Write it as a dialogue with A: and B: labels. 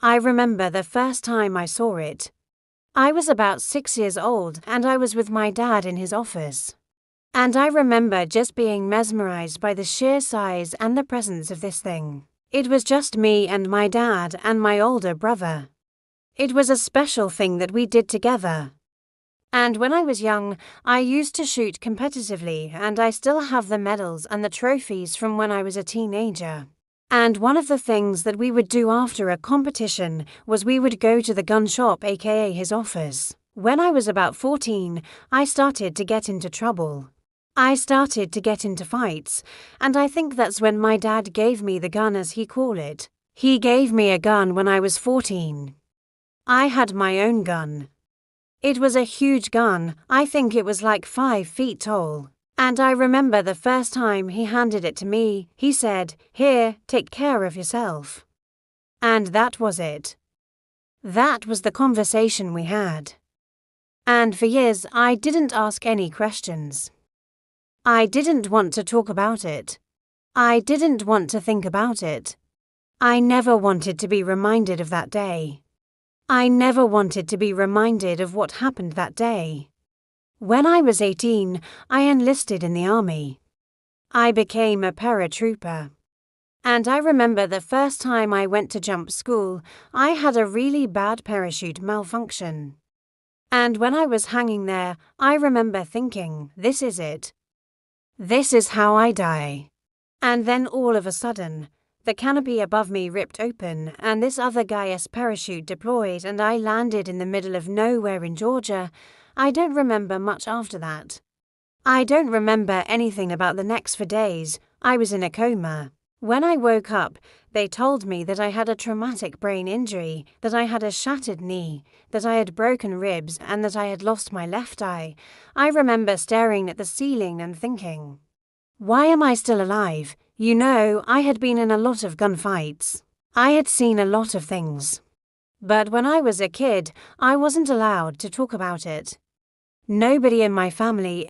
A: I remember the first time I saw it. I was about 6 years old and I was with my dad in his office. And I remember just being mesmerized by the sheer size and the presence of this thing. It was just me and my dad and my older brother. It was a special thing that we did together. And when I was young, I used to shoot competitively, and I still have the medals and the trophies from when I was a teenager. And one of the things that we would do after a competition was we would go to the gun shop, aka his office. When I was about 14, I started to get into trouble. I started to get into fights, and I think that's when my dad gave me the gun, as he called it. He gave me a gun when I was 14. I had my own gun. It was a huge gun. I think it was like 5 feet tall. And I remember the first time he handed it to me, he said, "Here, take care of yourself." And that was it. That was the conversation we had. And for years, I didn't ask any questions. I didn't want to talk about it. I didn't want to think about it. I never wanted to be reminded of that day. I never wanted to be reminded of what happened that day. When I was 18, I enlisted in the army. I became a paratrooper. And I remember the first time I went to jump school, I had a really bad parachute malfunction. And when I was hanging there, I remember thinking, this is it. This is how I die. And then all of a sudden, the canopy above me ripped open and this other guy's parachute deployed and I landed in the middle of nowhere in Georgia. I don't remember much after that. I don't remember anything about the next 4 days. I was in a coma. When I woke up, they told me that I had a traumatic brain injury, that I had a shattered knee, that I had broken ribs, and that I had lost my left eye. I remember staring at the ceiling and thinking, why am I still alive? You know, I had been in a lot of gunfights. I had seen a lot of things. But when I was a kid, I wasn't allowed to talk about it. Nobody in my family